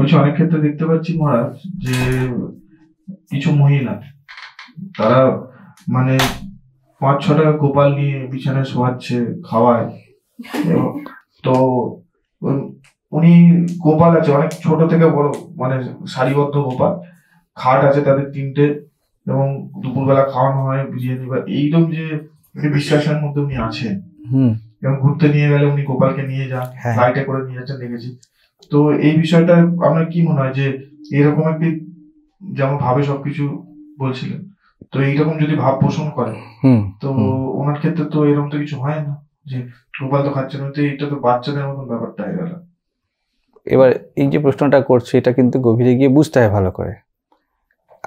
বলছি অনেক ক্ষেত্রে দেখতে পাচ্ছি মহারাজ যে কিছু মহিলা তারা মানে 5-6টা গোপাল নিয়ে বিছানায় শোয়াচ্ছে, খাওয়ায়। তো উনি গোপাল আছে অনেক ছোট থেকে বড়, মানে সারিবদ্ধ গোপাল, খাট আছে তাদের 3টে, এবং দুপুরবেলা খাওয়ানো হয় বিরিয়ানি বা এইরকম যে বিশ্বাসের মধ্যে উনি আছেন। এবং ঘুরতে নিয়ে গেলে উনি গোপালকে নিয়ে যান, ফ্লাইটে করে নিয়ে যাচ্ছেন, দেখেছি। তো এই বিষয়টা আপনার কি মনে হয় যে এরকম একটি যেমন ভাবে সবকিছু বলছিলেন, তো এইরকম যদি ভাব পোষণ করে তো ওনার ক্ষেত্রে তো এরকম তো কিছু হয় না যে গোপাল তো খাচ্ছে না, তো এটা তো বাচ্চাদের মতন ব্যাপারটা হয়ে গেল। এবার এই যে প্রশ্নটা করছে এটা কিন্তু গভীরে গিয়ে বুঝতে হয় ভালো করে।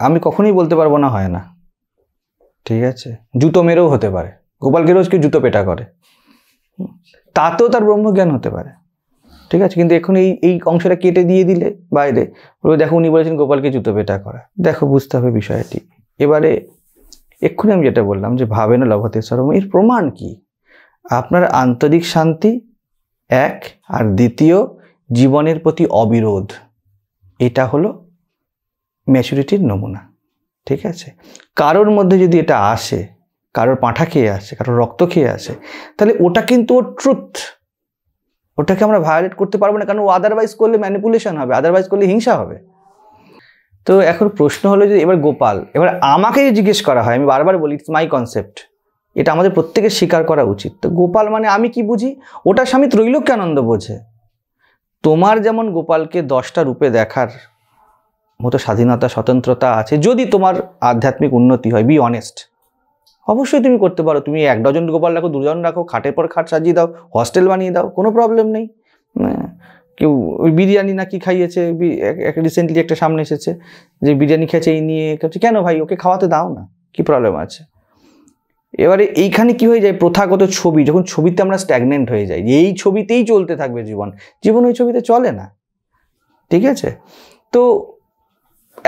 আমি কখনোই বলতে পারবো না হয় না, ঠিক আছে? জুতো মেরেও হতে পারে, গোপালকে রোজ কেউ জুতো পেটা করে, তাতেও তার ব্রহ্মজ্ঞান হতে পারে, ঠিক আছে? কিন্তু এখন এই অংশটা কেটে দিয়ে দিলে বাইরে, দেখো উনি বলেছেন গোপালকে জুতো পেটা করা, দেখো বুঝতে হবে বিষয়টি। এবারে এক্ষুনি আমি যেটা বললাম যে ভাবেন লভতে সর্বম, এর প্রমাণ কি? আপনার আন্তরিক শান্তি এক, আর দ্বিতীয় জীবনের প্রতি অবিরোধ, এটা হলো ম্যাচুরিটির নমুনা, ঠিক আছে? কারোর মধ্যে যদি এটা আসে, কারোর পাঁঠা খেয়ে আসে, কারোর রক্ত খেয়ে আসে, তাহলে ওটা কিন্তু ওর ট্রুথ, ওটাকে আমরা ভায়োলেট করতে পারবো না, কারণ ও আদারওয়াইজ করলে ম্যানিপুলেশন হবে, আদারওয়াইজ করলে হিংসা হবে। তো এখন প্রশ্ন হলো যে এবার গোপাল, এবার আমাকে জিজ্ঞেস করা হয়, আমি বারবার বলি ইটস মাই কনসেপ্ট, এটা আমাদের প্রত্যেকের স্বীকার করা উচিত। তো গোপাল মানে আমি কি বুঝি, ওটার স্বামী ত্রৈলোক্যানন্দ বোঝে। তোমার যেমন গোপালকে 10টা রূপে দেখার মতো স্বাধীনতা স্বতন্ত্রতা আছে, যদি তোমার আধ্যাত্মিক উন্নতি হয়, বি অনেস্ট, অবশ্যই তুমি করতে পারো। তুমি 1 ডজন গোপাল রাখো, 2 জন রাখো, খাটের পর খাট সাজিয়ে দাও, হস্টেল বানিয়ে দাও, কোনো প্রবলেম নেই। কেউ ওই বিরিয়ানি নাকি খাইয়েছে, রিসেন্টলি একটা সামনে এসেছে যে বিরিয়ানি খেয়েছে, এই নিয়ে কেন ভাই, ওকে খাওয়াতে দাও না, কি প্রবলেম আছে? এবারে এইখানে কি হয়ে যায়, প্রথাগত ছবি, যখন ছবিতে আমরা স্ট্যাগনেন্ট হয়ে যাই, এই ছবিতেই চলতে থাকবে জীবন, জীবন ওই ছবিতে চলে না, ঠিক আছে? তো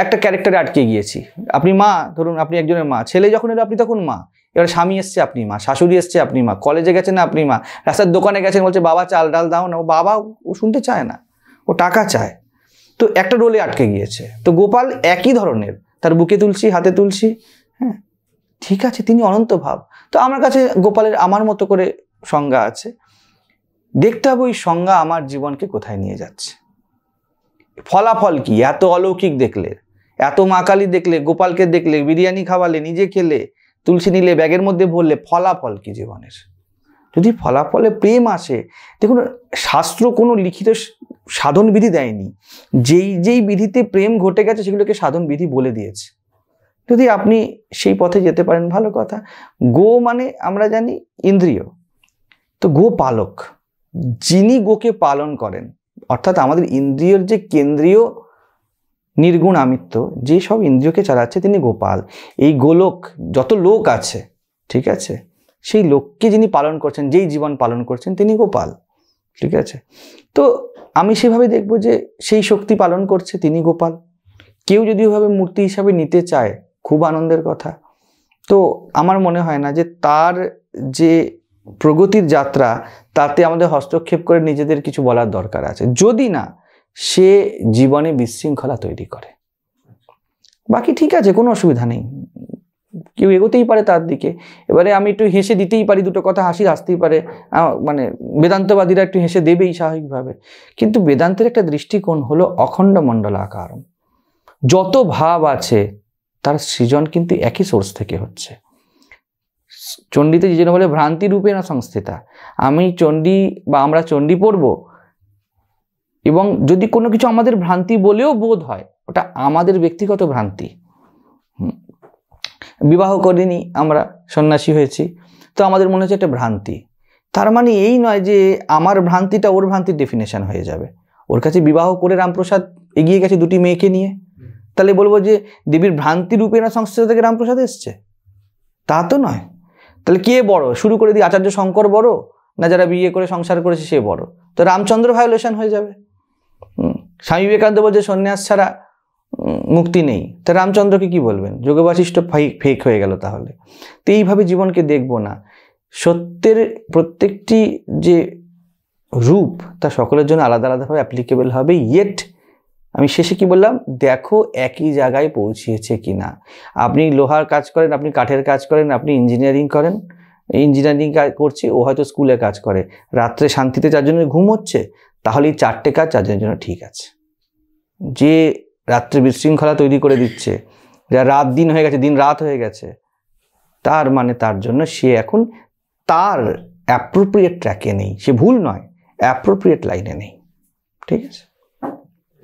একটা ক্যারেক্টারে আটকে গিয়েছি। আপনি মা, ধরুন আপনি একজনের মা, ছেলে যখন এলো আপনি তখন মা, এবার স্বামী এসছে আপনি মা, শাশুড়ি এসছে আপনি মা, কলেজে গেছেন আপনি মা, রাস্তার দোকানে গেছেন, বলছে বাবা চাল ডাল দাও না, ও বাবা ও শুনতে চায় না, ও টাকা চায়। তো একটা রোলে আটকে গিয়েছে। তো গোপাল একই ধরনের, তার বুকে তুলসী, হাতে তুলসী, হ্যাঁ ঠিক আছে, তিনি অনন্ত ভাব। তো আমার কাছে গোপালের আমার মতো করে সংজ্ঞা আছে, দেখতে হবে ওই সংজ্ঞা আমার জীবনকে কোথায় নিয়ে যাচ্ছে, ফলাফল কি। এত অলৌকিক দেখলে, এত মা কালী দেখলে, গোপালকে দেখলে, বিরিয়ানি খাওয়ালে, নিজে খেলে, তুলসী নিলে, ব্যাগের মধ্যে ভরলে, ফলাফল কি জীবনের? যদি ফলাফলে প্রেম আসে, দেখুন শাস্ত্র কোনো লিখিত সাধন বিধি দেয়নি, যেই বিধিতে প্রেম ঘটে গেছে সেগুলোকে সাধন বিধি বলে দিয়েছে। যদি আপনি সেই পথে যেতে পারেন ভালো কথা। গো মানে আমরা জানি ইন্দ্রিয়, তো গো পালক, যিনি গোকে পালন করেন, অর্থাৎ আমাদের ইন্দ্রিয়ের যে কেন্দ্রীয় নির্গুণ আমিত্ব, যে সব ইন্দ্রিয়কে চালাচ্ছে, তিনি গোপাল। এই গোলোক যত লোক আছে, ঠিক আছে, সেই লোককে যিনি পালন করছেন, যেই জীবন পালন করছেন, তিনি গোপাল, ঠিক আছে? তো আমি সেভাবে দেখবো যে সেই শক্তি পালন করছে, তিনি গোপাল। কেউ যদি ওভাবে মূর্তি হিসাবে নিতে চায়, খুব আনন্দের কথা। তো আমার মনে হয় না যে তার যে প্রগতির যাত্রা, তাতে আমাদের হস্তক্ষেপ করে নিজেদের কিছু বলার দরকার আছে, যদি না সে জীবনে বিশৃঙ্খলা তৈরি করে। বাকি ঠিক আছে, কোনো অসুবিধা নেই, কেউ এগোতেই পারে তার দিকে। এবারে আমি একটু হেসে দিতেই পারি, দুটো কথা হাসি আসতেই পারে, মানে বেদান্তবাদীরা একটু হেসে দেবেই স্বাভাবিকভাবে। কিন্তু বেদান্তের একটা দৃষ্টিকোণ হলো অখণ্ড মণ্ডলাকার, যত ভাব আছে তার সৃজন কিন্তু একই সোর্স থেকে হচ্ছে। চণ্ডীতে যে জন্য বলে ভ্রান্তি রূপে না সংস্থিতা, আমি চণ্ডী বা আমরা চণ্ডী পড়ব, এবং যদি কোনো কিছু আমাদের ভ্রান্তি বলেও বোধ হয়, ওটা আমাদের ব্যক্তিগত ভ্রান্তি। বিবাহ করিনি, আমরা সন্ন্যাসী হয়েছি, তো আমাদের মনে হচ্ছে একটা ভ্রান্তি। তার মানে এই নয় যে আমার ভ্রান্তিটা ওর ভ্রান্তির ডেফিনেশন হয়ে যাবে। ওর কাছে বিবাহ করে রামপ্রসাদ এগিয়ে গেছে 2টি মেয়েকে নিয়ে, তাহলে বলবো যে দেবীর ভ্রান্তি রূপে না সংস্থা থেকে রামপ্রসাদ এসছে? তা তো নয়। তাহলে কে বড়? শুরু করে দিই আচার্য শঙ্কর বড়, না যারা বিয়ে করে সংসার করেছে সে বড়? তো রামচন্দ্র ভায়োলেশন হয়ে যাবে। স্বামী বিবেকানন্দ বলছে সন্ন্যাস ছাড়া মুক্তি নেই, তা রামচন্দ্রকে কি বলবেন? যোগ বাশিষ্ঠ ফেক হয়ে গেল তাহলে। তো এইভাবে জীবনকে দেখবো না, সত্যের প্রত্যেকটি যে রূপ তা সকলের জন্য আলাদা আলাদাভাবে অ্যাপ্লিকেবল হবে, ইয়েট আমি শেষে কি বললাম, দেখো একই জায়গায় পৌঁছিয়েছে কিনা। আপনি লোহার কাজ করেন, আপনি কাঠের কাজ করেন, আপনি ইঞ্জিনিয়ারিং করেন, ইঞ্জিনিয়ারিং করছি, ও হয়তো স্কুলে কাজ করে, রাত্রে শান্তিতে 4 জনের ঘুম হচ্ছে, তাহলে এই 4টে কাজ 4 জনের জন্য ঠিক আছে। যে রাত্রে বিশৃঙ্খলা তৈরি করে দিচ্ছে, যা রাত দিন হয়ে গেছে, দিন রাত হয়ে গেছে, তার মানে তার জন্য সে এখন তার অ্যাপ্রোপ্রিয়েট ট্র্যাকে নেই, সে ভুল নয়, অ্যাপ্রোপ্রিয়েট লাইনে নেই। ঠিক আছে।